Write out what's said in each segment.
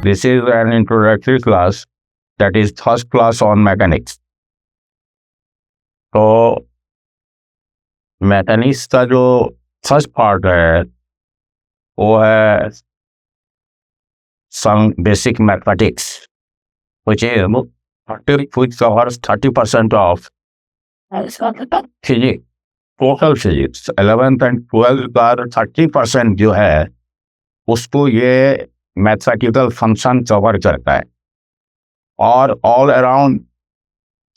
This is an introductory class, that is first class on mechanics. तो mechanics का जो first part है वो है some basic mathematics, which covers 30% of physics, total physics. 11th and 12th का 30% जो है उसको ये मैथमेटिकल फंक्शन कवर करता है, और ऑल अराउंड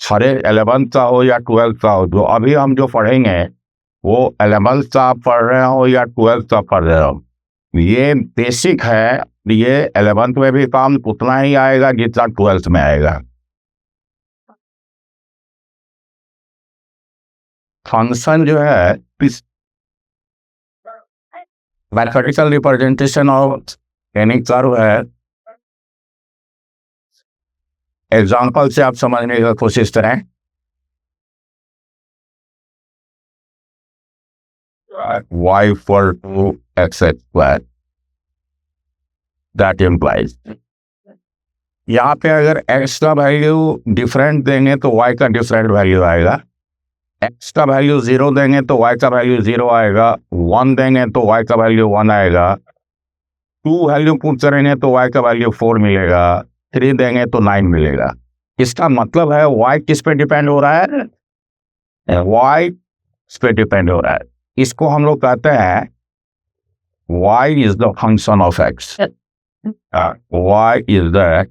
सारे 11th का हो या 12th का हो, जो अभी हम जो पढ़ेंगे वो 11th का पढ़ रहे हो या 12th का पढ़ रहे हो, ये बेसिक है. ये 11th में भी काम उतना ही आएगा जितना 12th में आएगा. फंक्शन जो है mathematical representation of any curve है. एग्जाम्पल से आप समझने की कोशिश करें. y equal to x square, that implies यहाँ पे अगर x का वैल्यू डिफरेंट देंगे तो y का डिफरेंट वैल्यू आएगा. x का वैल्यू 0 देंगे तो y का वैल्यू 0 आएगा. 1 देंगे तो y का वैल्यू 1 आएगा. 2 वैल्यू पुट करेंगे तो y का वैल्यू 4 मिलेगा. 3 देंगे तो 9 मिलेगा. इसका मतलब है y किस पे डिपेंड हो रहा है? y इस पे डिपेंड हो रहा है. इसको हम लोग कहते हैं y is the function of x. y is the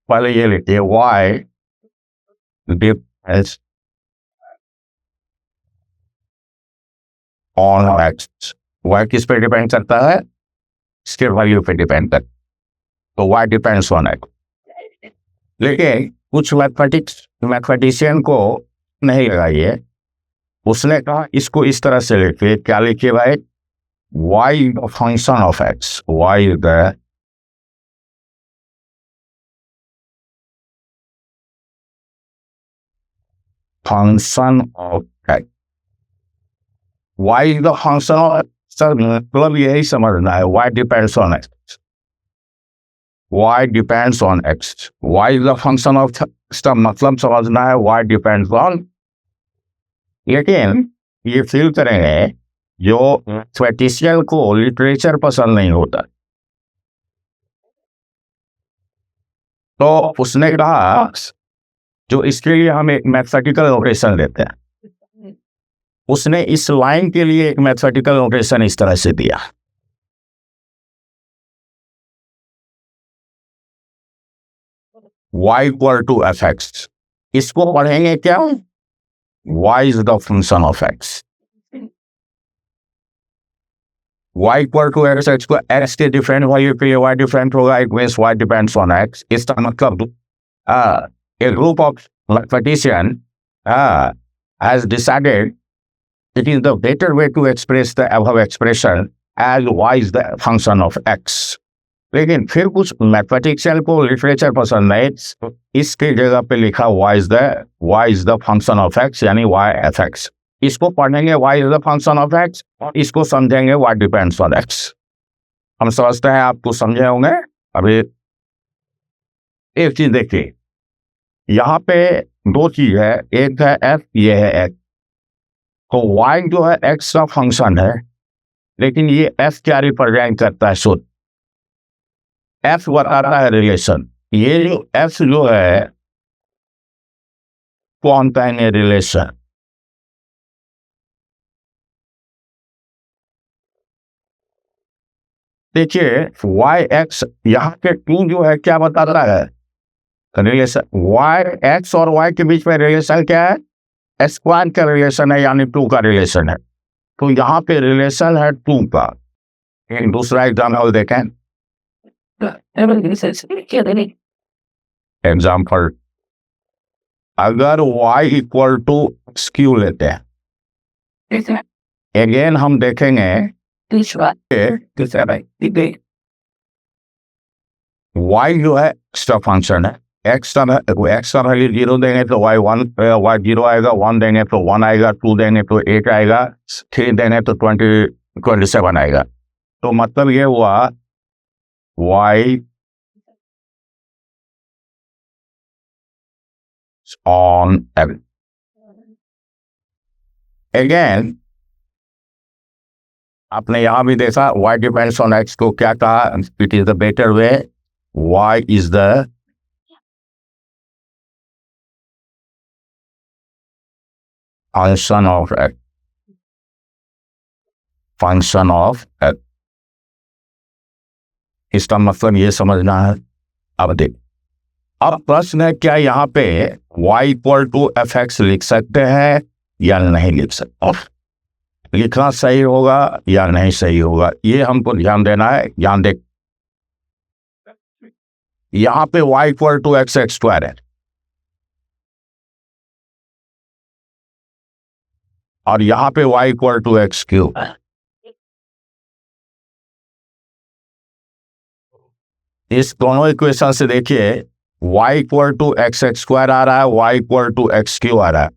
पहले ये लिखिए y depends on x. y किस पे डिपेंड करता है? इसके वैल्यू पे डिपेंड करता है. तो y डिपेंड्स ऑन x. लेकिन कुछ मैथमेटिशियन को नहीं लगाइए. उसने कहा इसको इस तरह से लिखिए. क्या लिखिए भाई? y the function of x. y the function of x. y the function of x मतलब यही समझना है. y depends on x. y depends on x. y is the function of x का मतलब समझना है y डिपेंड्स ऑन. लेकिन ये फील करेंगे जो मैथमेटिशियन को लिटरेचर पसंद नहीं होता, तो उसने कहा जो इसके लिए हम एक मैथमेटिकल नोटेशन देते हैं. उसने इस लाइन के लिए एक मैथमेटिकल नोटेशन इस तरह से दिया. y equal to fx. इसको पढ़ेंगे क्या? y is the function of x. y equal to x को x के डिफरेंट वैल्यू पे y डिफरेंट होगा. It means y depends on x. इसका मतलब a group of mathematician has decided it is the better way to express the above expression as y is the function of x. लेकिन फिर कुछ mathematician को literature पसंद नहीं. इसके जगह पे लिखा y is the function of x, यानी y f x. इसको पढ़ेंगे y is the function of x और इसको समझेंगे y depends on x. हम समझते हैं आपको समझे होंगे. अभी एक चीज देखिए, यहाँ पे दो चीज है. एक है f, ये है x. तो y जो है x का फंक्शन है, लेकिन ये f क्या रिप्रेजेंट करता है? शुद्ध f बताता है रिलेशन. ये जो f जो है कौन कहेंगे रिलेशन? देखिए y x यहाँ पे 2 जो है क्या बताता है? रिलेशन. y x और y के बीच में रिलेशन क्या है? स्क्वायर का रिलेशन है, यानी 2 का रिलेशन है. तो यहाँ पे रिलेशन है 2 का. एक दूसरा एग्जाम्पल देखें. एग्जाम्पल, अगर y इक्वल टू स्क्यू लेते हैं, अगेन हम देखेंगे y जो है एक्स्ट्रा फंक्शन है, एक्सटर्नली 0 देंगे तो y 0 आएगा, 1 देंगे तो 1 आएगा, 2 देंगे तो 8 आएगा, 3 देंगे तो 27 आएगा। तो मतलब ये हुआ y on x। अगेन आपने यहां भी देखा y डिपेंड्स ऑन x को क्या कहा, it is the better way, y is the function of x, function of x। इसका मतलब ये समझना है। अब देख, अब प्रश्न है क्या यहाँ पे y equal to F X लिख सकते हैं या नहीं लिख सकते, लिखना सही होगा या नहीं सही होगा, ये हमको ध्यान देना है। ध्यान देख, यहाँ पे y equal to x square है और यहाँ पे y equal to x cube. इस दोनों इक्वेशन से देखिए y equal to x square आ रहा है, y equal to x cube आ रहा है।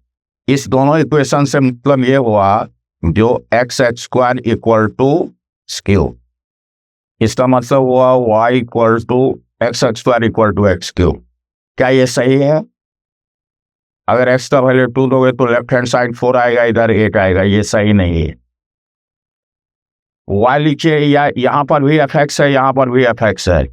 इस दोनों इक्वेशन से मतलब ये हुआ जो X square equal to cube, इसका मतलब हुआ y equal to x square equal to x cube. क्या ये सही है? अगर x का वैल्यू 2 दोगे तो लेफ्ट हैंड साइड 4 आएगा, इधर 8 आएगा, ये सही नहीं है। y लिखिए, या यहाँ पर भी एफ एक्स है, यहाँ पर भी एफ एक्स है,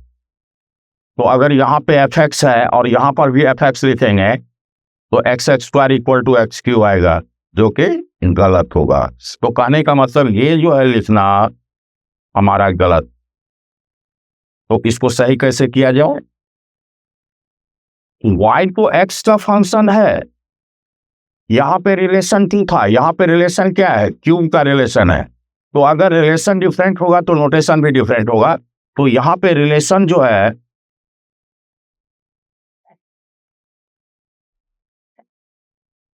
तो अगर यहाँ पे एफ एक्स है और यहाँ पर भी एफ एक्स लिखेंगे तो X square equal to X cube आएगा, जो कि गलत होगा। तो कहने का मतलब ये जो है लिखना हमारा गलत। तो इसको सही कैसे किया जाए? y तो x का फंक्शन है, यहाँ पे रिलेशन 2 था, यहाँ पे रिलेशन क्या है? क्यूब का रिलेशन है। तो अगर रिलेशन डिफरेंट होगा तो नोटेशन भी डिफरेंट होगा। तो यहाँ पे रिलेशन जो है,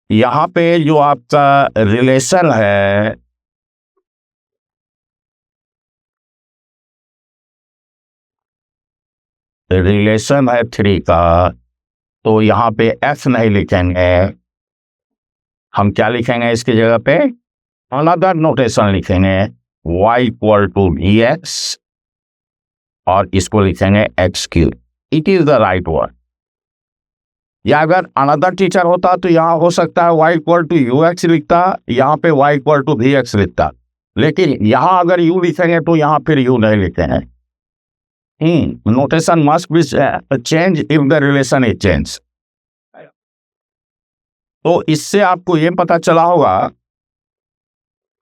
यहाँ पे जो आपका रिलेशन है, रिलेशन है 3 का, तो यहाँ पे f नहीं लिखेंगे, हम क्या लिखेंगे इसकी जगह पे? अनदर नोटेशन लिखेंगे, y equal to V X और इसको लिखेंगे X cube. It is the right word. या अगर अनदर टीचर होता तो यहाँ हो सकता है y equal to U X लिखता, यहाँ पे y equal to V X लिखता, लेकिन यहाँ अगर u लिखेंगे तो यहाँ फिर u नहीं लिखेंगे। Notation must be change if the relation is change. तो इससे आपको ये पता चला होगा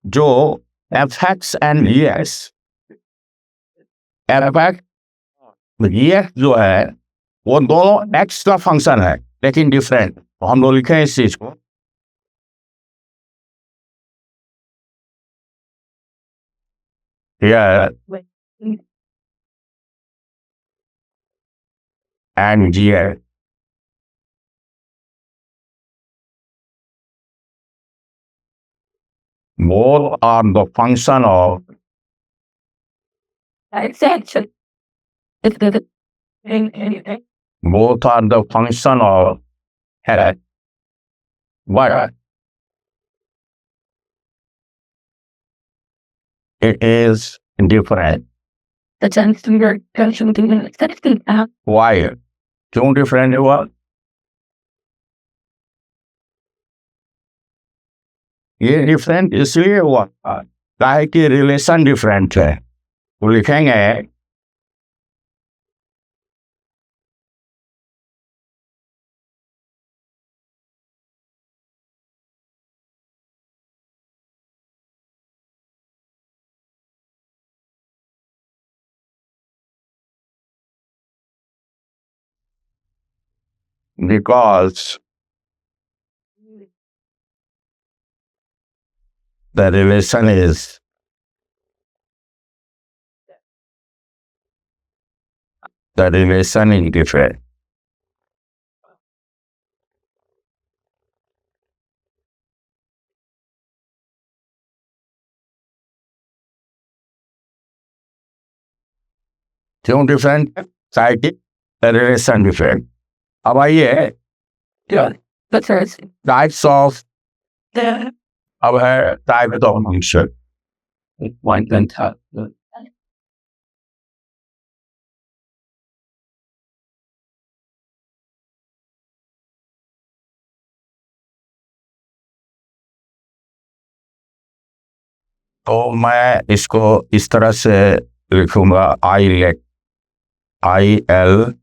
जो F x and E x, F x E x जो है वो दोनों एक्स का फंक्शन है लेकिन डिफरेंट। तो हम लोग लिखें इस चीज को, and G X both are the function of both are the function of what? It is different. Why? क्यों डिफरेंट हुआ? ये डिफरेंट इसलिए हुआ काहे कि रिलेशन डिफरेंट है। तो लिखेंगे because the relation is different. क्यों डिफरेंट? काहे कि रिलेशन डिफरेंट। अब आइए टाइप्स ऑफ, अब है टाइप ऑफ फंक्शन। तो मैं इसको इस तरह से लिखूंगा, I let, IL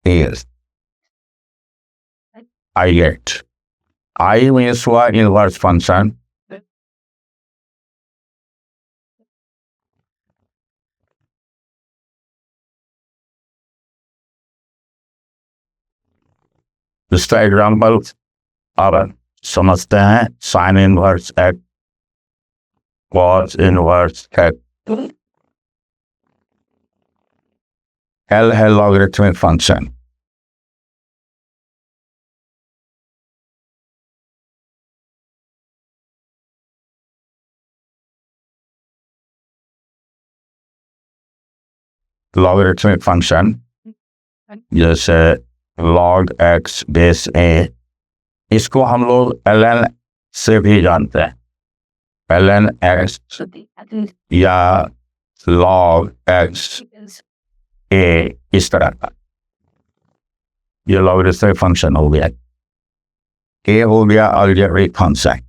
is I get. I means what inverse function. इसका एग्जाम्पल अब समझते हैं। Sine inverse x, cos inverse x, L है लॉगरिथमिक फंक्शन। लॉगरिथमिक फंक्शन जैसे log x बेस a, इसको हम लोग ln से भी जानते हैं, ln x या log x a, इस तरह का। ये लॉगरिथमिक फंक्शन हो गया। a हो गया अलजेब्रिक फंक्शन।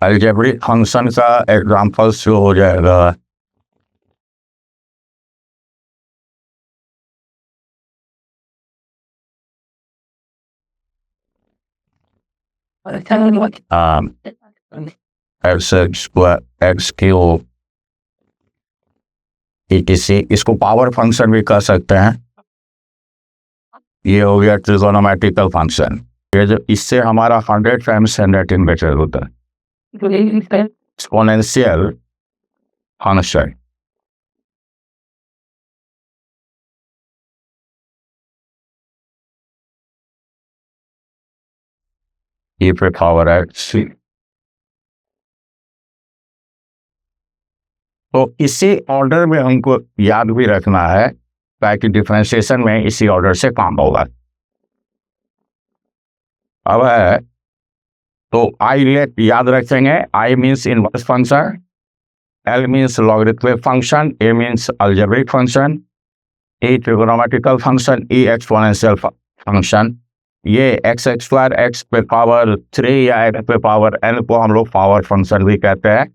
अलजेब्रिक फंक्शन का एग्जाम्पल शुरू हो जाएगा x क्यूब etc, इसको पावर फंक्शन भी कह सकते हैं। ये हो गया ट्रिगोनोमेट्रिकल फंक्शन। ये जो इससे हमारा 100 टाइम्स हैंडराइटिंग बेटर होता है। एक्सपोनेंशियल फंक्शन, e पे पावर x। तो इसी ऑर्डर में हमको याद भी रखना है ताकि डिफरेंशिएशन में इसी ऑर्डर से काम होगा। अब है तो आई लेट याद रखेंगे। I means inverse function, L means logarithmic function, A means algebraic function, A trigonometrical function, E exponential function. ये एक्स स्क्वायर एक्स पे पावर 3 या एक्स पे पावर n को हम लोग पावर फंक्शन भी कहते हैं।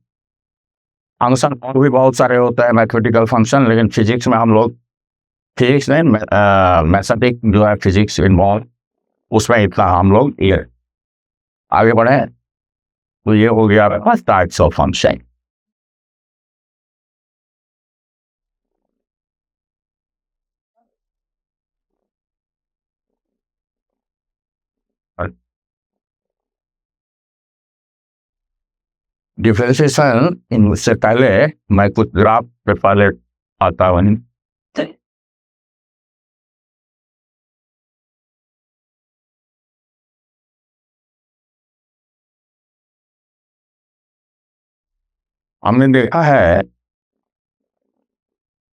फंक्शन और भी बहुत सारे होते हैं मैथमेटिकल फंक्शन, लेकिन फिजिक्स में हम लोग, फिजिक्स नहीं मैथमेटिक जो है फिजिक्स इन्वॉल्व, उसमें इतना हम लोग ये आगे बढ़े। तो ये हो गया first types of function. Differentiation इनसे पहले मैं कुछ ग्राफ पे पहले आता हूँ। हमने देखा है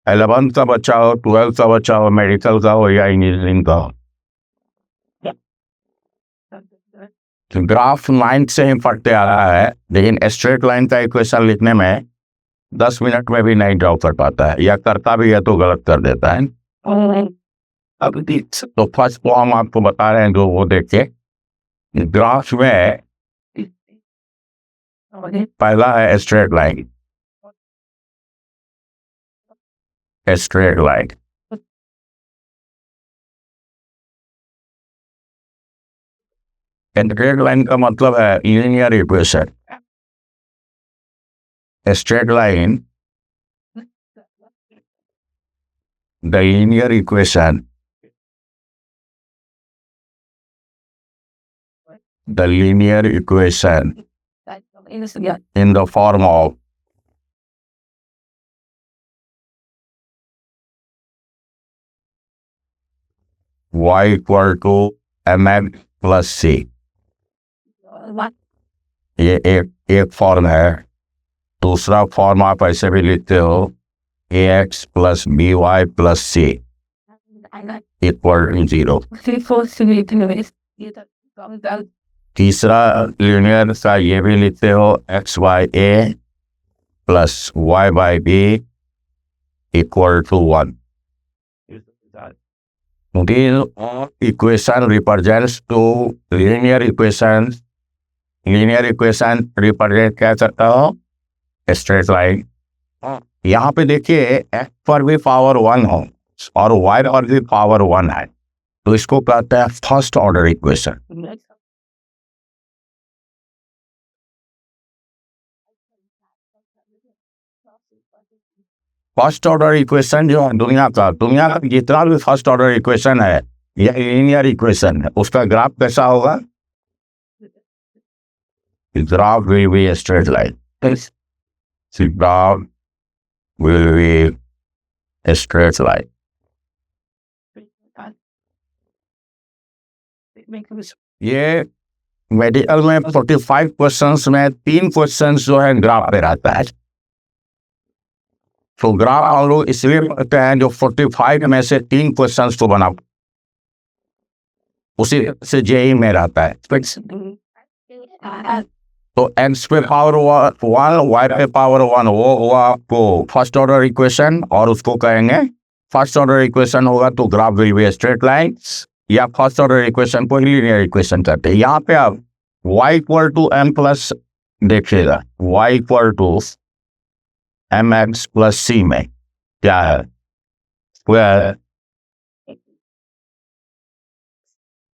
11th का बच्चा हो, 12th का बच्चा हो, मेडिकल का हो या इंजीनियरिंग का हो, तो ग्राफ लाइन से ही पढ़ते आ रहा है, लेकिन स्ट्रेट लाइन का इक्वेशन लिखने में 10 मिनट में भी नहीं ड्रॉ कर पाता है, या करता भी है तो गलत कर देता है। अब तो फर्स्ट को हम आपको बता रहे हैं जो वो देखिए। ग्राफ में पहला है straight line, straight line. Straight line का मतलब है linear equation. Straight line, the linear equation, the linear equation in the form of y equal to mx plus C. ये एक फॉर्म है। दूसरा फॉर्म आप ऐसे भी लिखते हो ax plus B Y plus C equal to 0। तीसरा लीनियर का ये भी लिखते हो X Y A plus Y by B equal to 1। These equation represents two linear equations. Linear equation represent क्या करता हो स्ट्रेट लाइन। यहाँ पे देखिए x पर भी पावर 1 हो और y पर भी पावर 1 है, तो इसको कहते हैं first order equation. First order equation जो है दुनिया का जितना भी फर्स्ट ऑर्डर इक्वेशन है या लीनियर इक्वेशन है, उसका ग्राफ कैसा होगा? Graph will B a straight line. The graph will be a straight line. ये मेडिकल में 45 क्वेश्चंस में 3 क्वेश्चंस जो है ग्राफ पे रहता है। तो ग्राफ हम लोग इसलिए पढ़ते हैं जो 45 में से 3 क्वेश्चंस को बना उसी से जेई में रहता है। तो एक्स पे पावर 1 वाई पे पावर 1 वो हुआ आपको फर्स्ट ऑर्डर इक्वेशन, और उसको कहेंगे फर्स्ट ऑर्डर इक्वेशन होगा तो graph will be straight line, या फर्स्ट ऑर्डर इक्वेशन को लीनियर इक्वेशन करते हैं। यहाँ पे आप y equal to M plus देखिएगा, y equal to M X plus C में क्या है?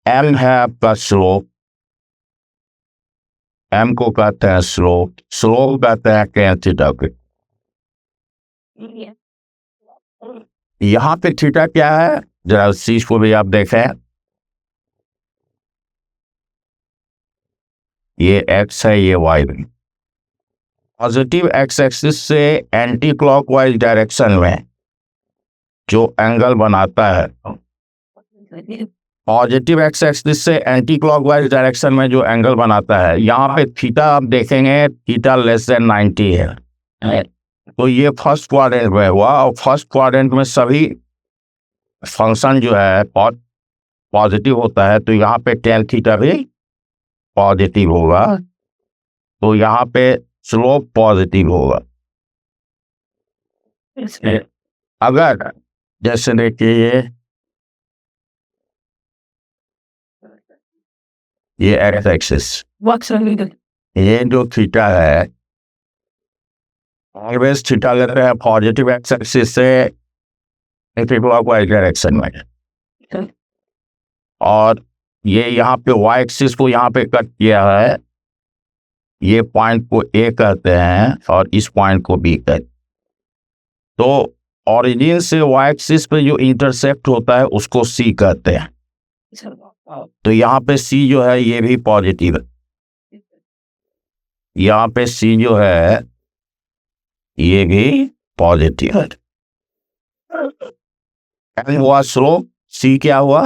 एम है आपका स्लोप, एम को कहते हैं स्लोप, स्लोप कहते हैं tan थीटा के। यहाँ पे थीटा क्या है जरा उस चीज को भी आप देखें। ये x है, ये y है। पॉजिटिव एक्स एक्सिस से एंटी क्लॉकवाइज डायरेक्शन में जो एंगल बनाता है, पॉजिटिव एक्स एक्सिस से एंटी क्लॉकवाइज डायरेक्शन में जो एंगल बनाता है, यहाँ पे थीटा आप देखेंगे थीटा लेस देन 90 है। तो ये फर्स्ट क्वाड्रेंट में हुआ, और फर्स्ट क्वाड्रेंट में सभी फंक्शन जो है पॉजिटिव होता है, तो यहाँ पे tan थीटा भी पॉजिटिव होगा, तो यहाँ पे स्लोप पॉजिटिव होगा। अगर जैसे देखिए ये एक्स एक्सिस, ये जो थीटा है ऑलवेज थीटा लेते हैं पॉजिटिव एक्स एक्सिस से एंटी क्लॉकवाइज डायरेक्शन में, और ये यहाँ पे वाई एक्सिस को यहाँ पे कट किया है, ये पॉइंट को ए कहते हैं और इस पॉइंट को बी कहते हैं। तो ऑरिजिन से वाई एक्सिस पे जो इंटरसेक्ट होता है उसको सी कहते हैं। तो यहाँ पे सी जो है ये भी पॉजिटिव है, यहाँ पे सी जो है ये भी पॉजिटिव है। एम हुआ स्लोप, सी क्या हुआ?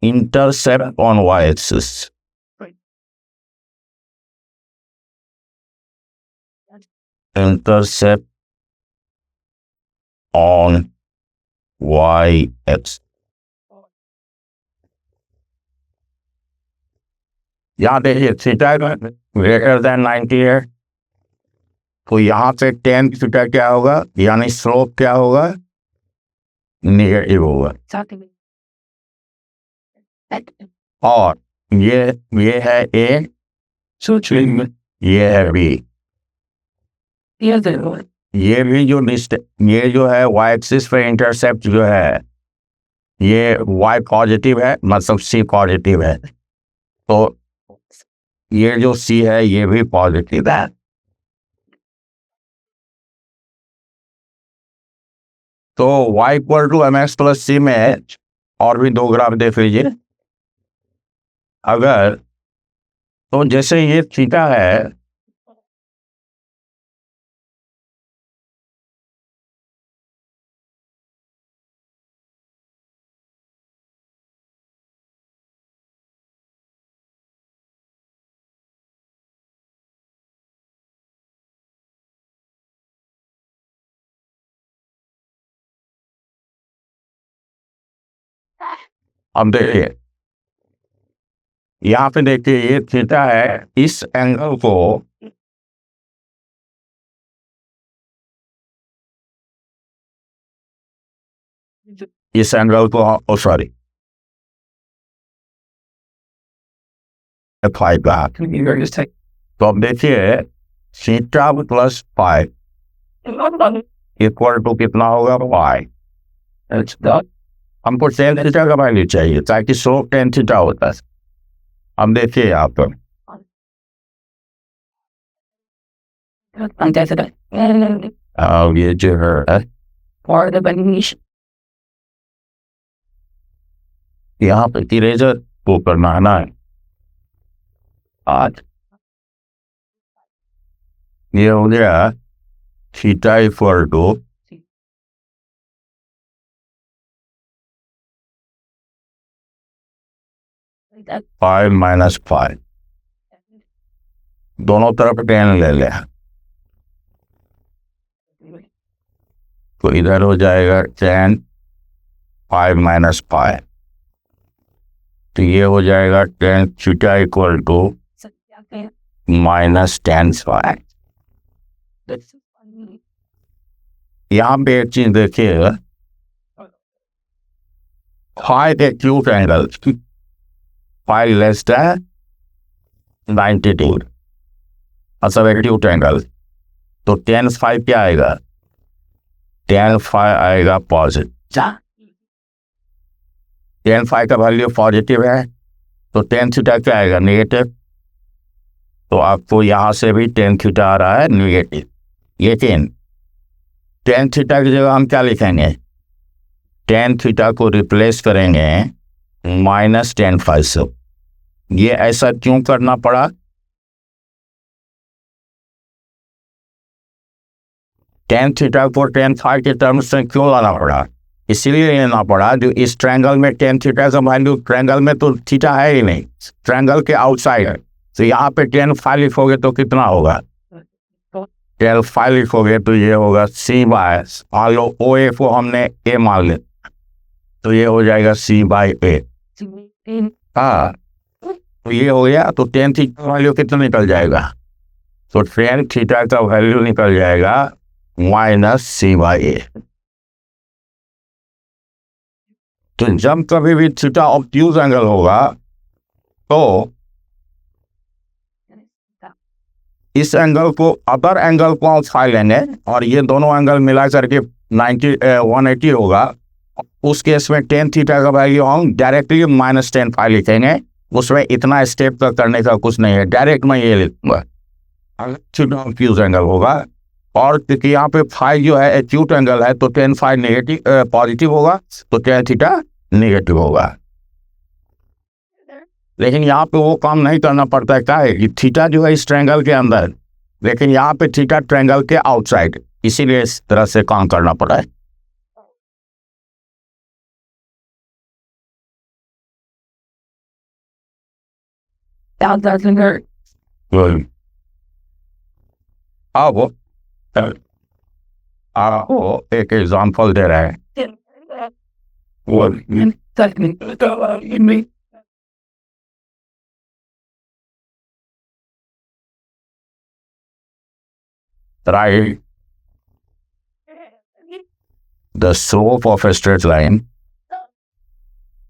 Intercept on Y axis. Intercept on y-x। यहाँ देखिए थीटा ग्रेटर देन 90 है, तो यहाँ से tan थीटा क्या होगा, यानी स्लोप क्या होगा? नेगेटिव होगा। और ये है ए, ये है बी। ये भी जो ये जो है y एक्सिस पे इंटरसेप्ट जो है ये y पॉजिटिव है, मतलब c पॉजिटिव है, तो ये जो c है ये भी पॉजिटिव है। तो y equal to M X plus C में और भी 2 ग्राफ देख लीजिए। अगर तो जैसे ये थीटा है, अब देखिए यहाँ पे देखिए ये थीटा है, इस एंगल को सॉरी फाइव का, तो अब देखिए theta plus phi equal to कितना होगा, फाइव। हमको टेन थीटा का वैल्यू चाहिए ताकि स्लोप टेन थीटा होता है। अब देखिए यहाँ पर अब ये जो है यहाँ पे इरेजर को करना है ना, आज ये हो गया theta equal to phi minus phi, दोनों तरफ टेन ले ले, तो इधर हो जाएगा टेन फाइव माइनस फाइव, तो ये हो जाएगा tan theta equal to minus tan phi. यहाँ पे एक चीज देखिए, phi acute angle, phi less than 92 सब एक्यूट एंगल, तो टेन फाइव क्या आएगा, टेन फाइव आएगा पॉजिटिव, टेन फाइव का वैल्यू पॉजिटिव है, तो टेन थीटा क्या आएगा, नेगेटिव, तो आपको यहाँ से भी टेन थीटा आ रहा है नेगेटिव। लेकिन टेन थीटा की जगह हम क्या लिखेंगे, टेन थीटा को रिप्लेस करेंगे माइनस टेन फाइव से। ये ऐसा क्यों करना पड़ा, टेन थीटा को टेन फाइव के टर्म्स में क्यों लाना पड़ा, इसीलिए लेना पड़ा जो इस ट्रायंगल में टेन थीटा का वैल्यू, ट्रायंगल में तो थीटा है ही नहीं, ट्रायंगल के आउटसाइड है, तो यहाँ पे टेन फाइव लिखोगे तो कितना होगा, टेन फाइव लिखोगे तो ये होगा सी बाय, मान लो ओ ए को हमने ए मान ले, तो ये हो जाएगा सी बाई ए। हाँ, तो ये हो गया, तो टेन थीटा का वैल्यू कितना निकल जाएगा, तो टेन थीटा का वैल्यू निकल जाएगा माइनस सी बाई ए। तो जब कभी भी थीटा ऑब्ट्यूज एंगल होगा तो इस एंगल को, अदर एंगल को उठा लेंगे और ये दोनों एंगल मिला करके 180 होगा, उस केस में टेन थीटा का वैल्यू हम डायरेक्टली माइनस टेन फाइव लिखेंगे, उसमें इतना स्टेप का करने का कुछ नहीं है, डायरेक्ट मैं ये लिखूंगा थीटा ऑब्ट्यूज एंगल होगा। और क्योंकि यहाँ पे फाइव जो है एक्यूट एंगल है, तो टेन फाइव नेगेटिव पॉजिटिव होगा, तो टेन थीटा नेगेटिव होगा। लेकिन यहाँ पे वो काम नहीं करना पड़ता है, क्या है कि थीटा जो है इस ट्रायंगल के अंदर, लेकिन यहाँ पे थीटा ट्रायंगल के आउटसाइड, इसीलिए इस तरह से काम करना पड़ा है। अब आपको एक एग्जांपल दे रहे हैं, write the slope of a straight line,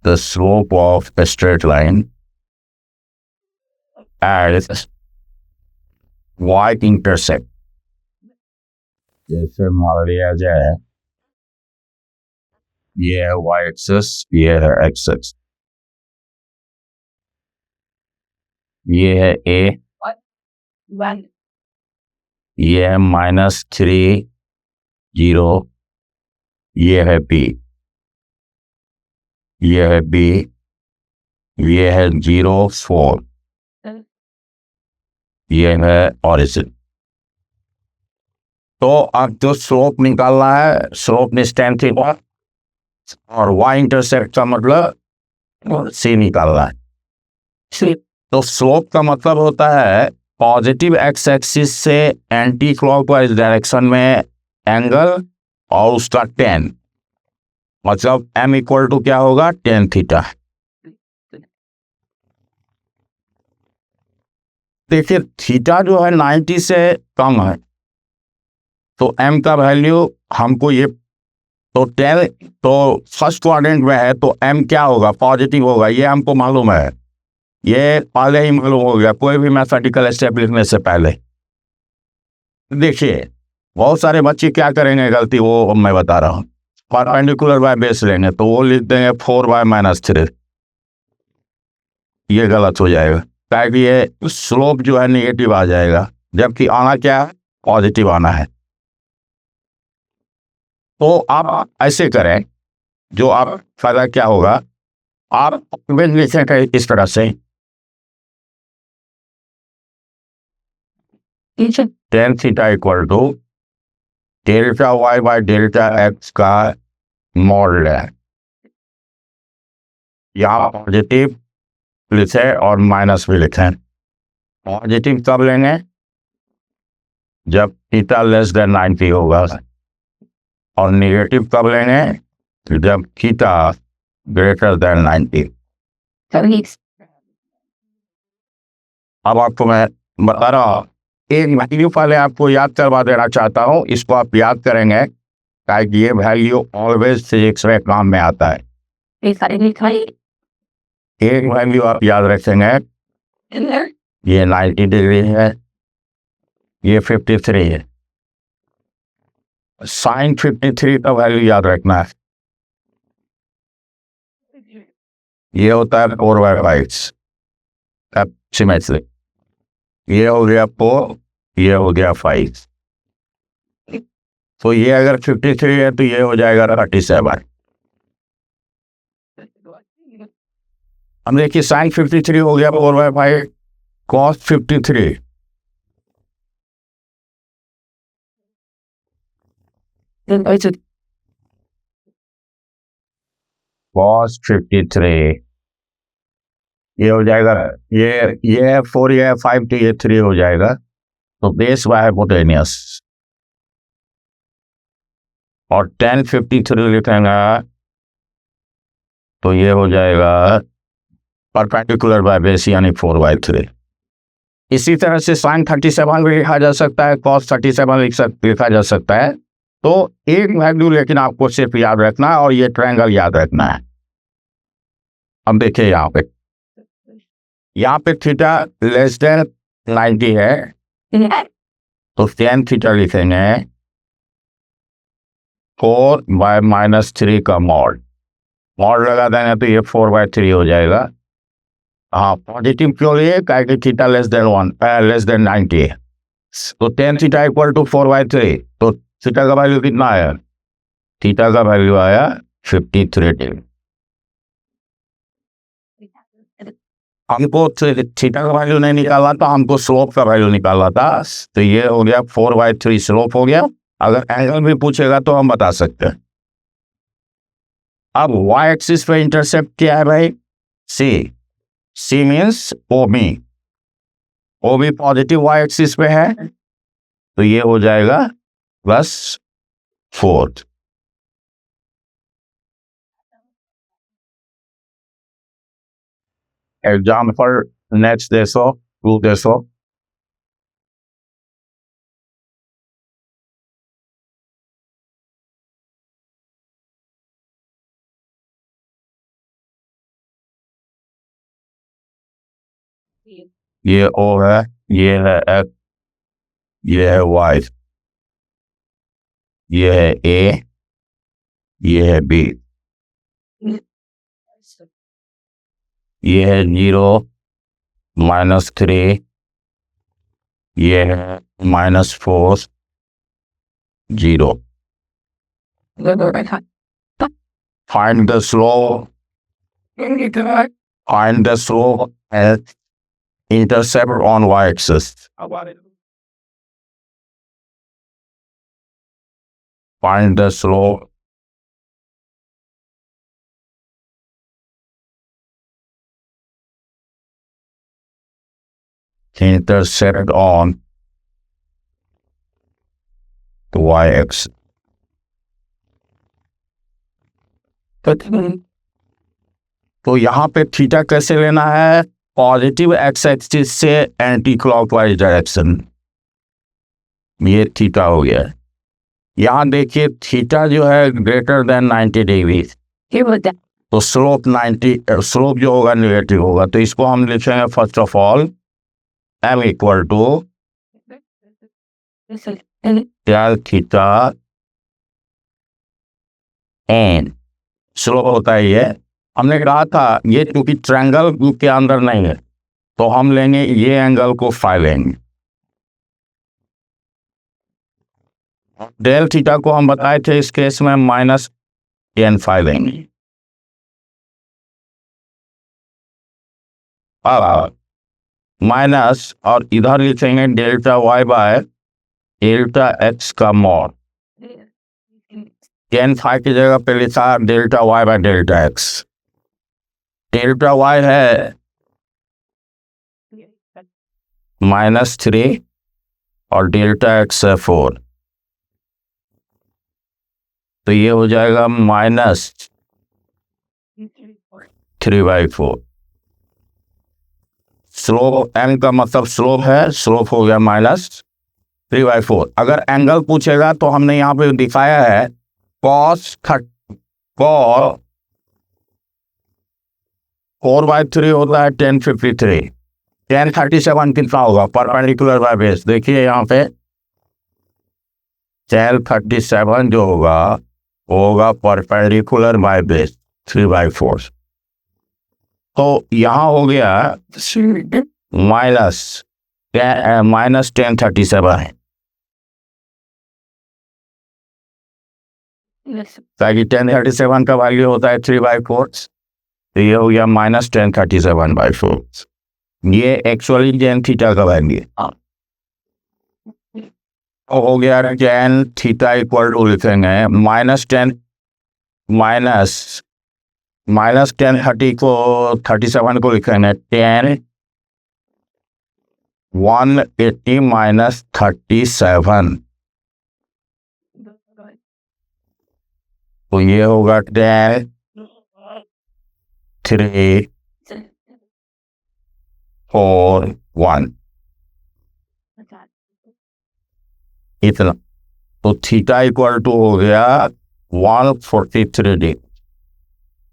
the slope of a straight line as y-intercept। जैसे मान लिया जाए ये है y एक्सिस, ये है x एक्सिस, ये है a, ये है -3 0, ये है b, ये है b, ये है 0 4, ये है ऑरिजिन। तो अब जो स्लोप निकालना है, स्लोप में tan थीटा और y इंटरसेप्ट का मतलब c निकालना है। तो स्लोप का मतलब होता है पॉजिटिव एक्स एक्सिस से एंटी क्लॉकवाइज डायरेक्शन में एंगल और उसका tan। मतलब m इक्वल टू क्या होगा, टेन थीटा। देखिए थीटा जो है 90 से कम है, तो m का वैल्यू हमको ये, तो 10 तो फर्स्ट क्वाड्रेंट में है तो m क्या होगा, पॉजिटिव होगा, ये हमको मालूम है, ये पहले ही मालूम हो गया कोई भी मैथमेटिकल स्टेप लिखने से पहले। देखिए बहुत सारे बच्चे क्या करेंगे गलती, वो मैं बता रहा हूँ, परपेंडिकुलर बाय बेस लेंगे तो वो लिख देंगे 4/-3, ये गलत हो जाएगा, ताकि ये स्लोप जो है नेगेटिव आ जाएगा, जबकि आना क्या है, पॉजिटिव आना है। तो आप ऐसे करें, जो आप फायदा क्या होगा, आप लिखेंगे इस तरह से, tan theta equal to delta Y by delta X का मॉड है। यहाँ पॉजिटिव लिखे और माइनस भी लिखें। पॉजिटिव कब लेंगे, जब थीटा लेस देन 90 होगा, और नेगेटिव कब लेंगे, जब थीटा ग्रेटर देन 90। अब आपको मैं बता रहा हूँ, एक वैल्यू पहले आपको याद करवा देना चाहता हूँ, इसको आप याद करेंगे ताकि ये वैल्यू ऑलवेज फिजिक्स में काम में आता है। एक वैल्यू आप याद रखेंगे, ये 90 डिग्री है, ये 53 है, साइन 53 का वैल्यू याद रखना है, ये होता है 4/5 सिमेट्रिक, ये हो गया 4, ये हो गया 5, तो ये अगर 53 है तो ये हो जाएगा 37। हम देखिए साइन 53 हो गया 4/5, कॉस 53, कॉस 53, ये हो जाएगा, ये 4, ये 5, तो ये 3 हो जाएगा, तो बेस बाय हाइपोटेनियस, और 1053 लिखेंगे तो ये हो जाएगा परपेंडिकुलर बाय बेस यानी 4/3। इसी तरह से साइन 37 भी लिखा जा सकता है, कॉस 37 लिखा जा सकता है। तो एक वैल्यू लेकिन आपको सिर्फ याद रखना है, और ये ट्रायंगल याद रखना है। अब देखिए यहाँ पे थीटा लेस देन 90 है, तो tan थीटा लिखेंगे 4/-3 का मॉड लगा देंगे तो ये 4/3 हो जाएगा। हाँ पॉजिटिव क्यों लिए, क्योंकि थीटा लेस देन 90 है, तो tan थीटा इक्वल टू 4/3, तो थीटा का वैल्यू कितना आया, थीटा का वैल्यू आया 53। हमको थीटा का वैल्यू नहीं निकाला था, हमको स्लोप का वैल्यू निकाला था, तो ये हो गया 4/3 स्लोप हो गया। अगर एंगल भी पूछेगा तो हम बता सकते हैं। अब y एक्सिस पे इंटरसेप्ट क्या है भाई, c means OB positive y axis पे है, तो ये हो जाएगा +4। एग्जाम्पल नेक्स्ट देखो, टू देखो, ये O है, ये है X, ये है Y, ये है A, ये है B, ये है 0, -3, ये है -4, 0। Find the slope. Find the slope and intercept on y-axis. Find the slope. Intercept on the y-axis. तो यहाँ पे थीटा कैसे लेना है? पॉजिटिव एक्स एक्सिस से एंटी क्लॉकवाइज डायरेक्शन, ये थीटा हो गया। यहाँ देखिए थीटा जो है ग्रेटर देन 90 डिग्री, तो स्लोप 90, स्लोप जो होगा नेगेटिव होगा। तो इसको हम लिखेंगे first of all m equal to tan theta एन, स्लोप होता है ये। हमने कहा था ये क्योंकि ट्रायंगल के अंदर नहीं है तो हम लेंगे ये एंगल को फाइ लेंगे। डेल थीटा को हम बताए थे इस केस में माइनस टेन फाइ लेंगे। माइनस और इधर लिखेंगे delta Y by delta X का मॉड। टेन फाइ की जगह पे लिखा delta Y by delta X. Delta Y है -3 और डेल्टा एक्स है 4, तो ये हो जाएगा -3/4। स्लोप एन का मतलब स्लोप है, स्लोप हो गया -3/4। अगर एंगल पूछेगा तो हमने यहाँ पे दिखाया है cos 4/3 होता है 1053। 1037 कितना होगा परपेंडिकुलर बाय बेस? देखिए यहाँ पे 1037 जो होगा वो होगा परपेंडिकुलर बाय बेस 3/4। तो यहाँ हो गया -1037 है, ताकि 1037 का वैल्यू होता है 3/4, तो ये हो गया -1037/4। ये एक्चुअली टेन थीटा का वैल्यू तो हो गया टेन थीटा इक्वल टू लिखेंगे -1030 को 37 को लिखेंगे 180 -37, तो ये होगा 10 3 4 1 इतना। तो थीटा इक्वल टू हो गया 143 डिग्री,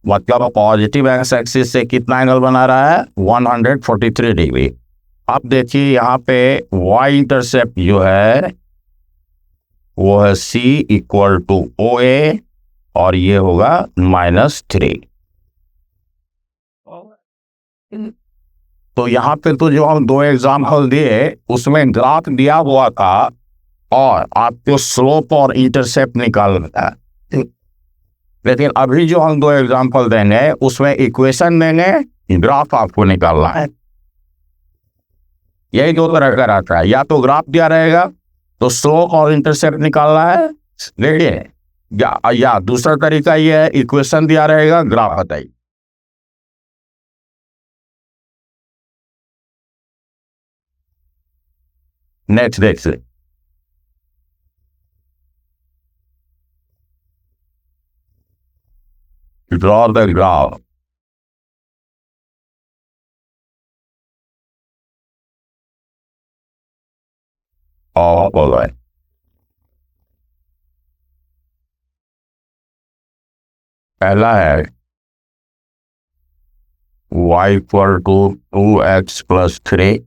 मतलब पॉजिटिव एक्स एक्सिस से कितना एंगल बना रहा है 143 डिग्री। अब देखिए यहाँ पे y इंटरसेप्ट जो है वो है c इक्वल टू OA और ये होगा -3। तो यहाँ पे तो जो हम दो एग्जाम्पल दिए उसमें ग्राफ दिया हुआ था और आपको स्लोप और इंटरसेप्ट निकालना है, लेकिन अभी जो हम दो एग्जाम्पल देंगे उसमें इक्वेशन देंगे, ग्राफ आपको निकालना है। यही दो तरह का रहता है, या तो ग्राफ दिया रहेगा तो स्लोप और इंटरसेप्ट निकालना है, देखिए, या दूसरा तरीका ये है इक्वेशन दिया रहेगा ग्राफ बताइए। नेक्स्ट देखिए, draw the graph। और बोलो पहला है y इक्वल टू 2x + 3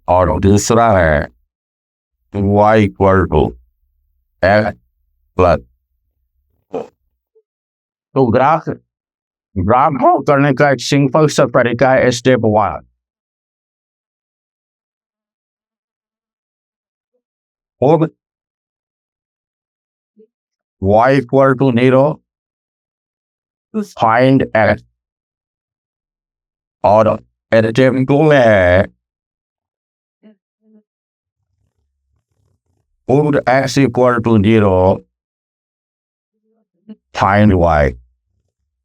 और दूसरा है y equal to x plus. तो ग्राफ ड्रॉ करने का एक सिंपल सा तरीका है स्टेप 1। और y equal to 0 find x और स्टेप 2 में है put x equal to 0 find y।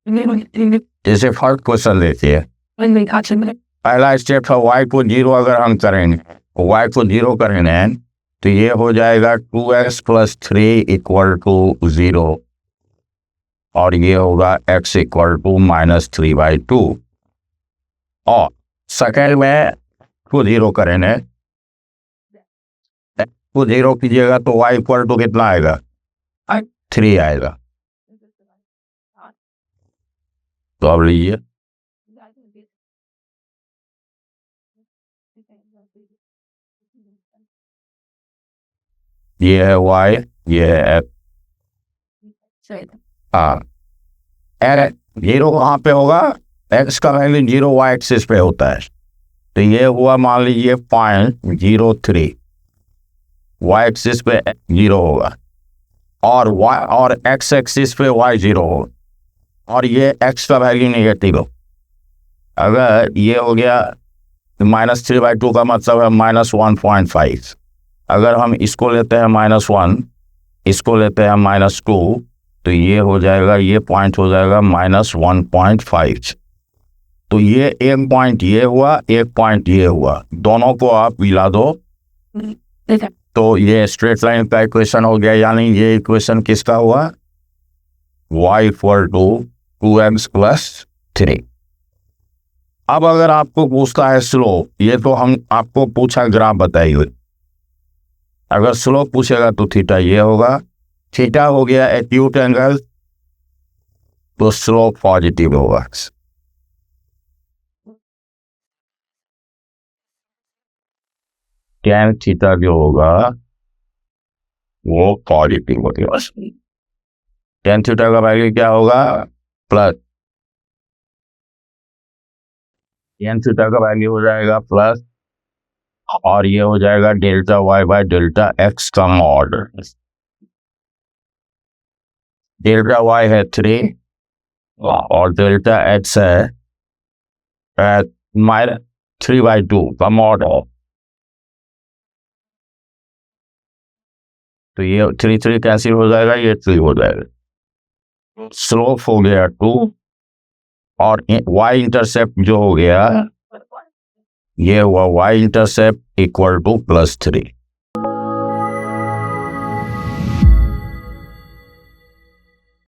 जैसे फर्स्ट क्वेश्चन लेते हैं, पहला स्टेप है y को 0 अगर हम करेंगे, y को 0 करेंगे तो ये हो जाएगा 2x + 3 = 0। और ये होगा x इक्वल टू -3/2 और सेकेंड में को जीरो करेंगे, को जीरो कीजिएगा तो y इक्वल टू कितना आएगा 3 आएगा। तो अब लीजिए ये है y, ये है f। हाँ, जीरो कहाँ पे होगा, x का वैल्यू 0 y एक्सिस पे होता है। तो ये हुआ मान लीजिए 0.03 y एक्सिस पे 0 होगा और y और x एक्सिस पे y 0 होगा और ये x का वैल्यू नेगेटिव हो। अगर ये हो गया -3/2 का मतलब है -1.5। अगर हम इसको लेते हैं -1, इसको लेते हैं -2 तो ये हो जाएगा, ये पॉइंट हो जाएगा -1.5। तो ये एक पॉइंट ये हुआ, एक पॉइंट ये हुआ, दोनों को आप मिला दो तो ये स्ट्रेट लाइन का इक्वेशन हो गया। यानी ये इक्वेशन किसका हुआ, y इक्वल टू 2x + 3। अब अगर आपको पूछता है स्लोप, ये तो हम आपको पूछा ग्राफ बताइए, अगर स्लोप पूछेगा तो थीटा ये होगा, थीटा हो गया एक्यूट एंगल तो स्लोप पॉजिटिव होगा। tan थीटा जो होगा वो पॉजिटिव होगा। tan थीटा का वैल्यू क्या होगा प्लस, tan थीटा का वैल्यू हो जाएगा प्लस और ये हो जाएगा डेल्टा y/डेल्टा x का मॉड। डेल्टा y है 3 और डेल्टा x है -3/2 का मॉड है। तो ये 3 कैंसिल हो जाएगा, ये 3 हो जाएगा। स्लोप हो गया 2 और y इंटरसेप्ट जो हो गया ये हुआ y इंटरसेप्ट इक्वल टू +3।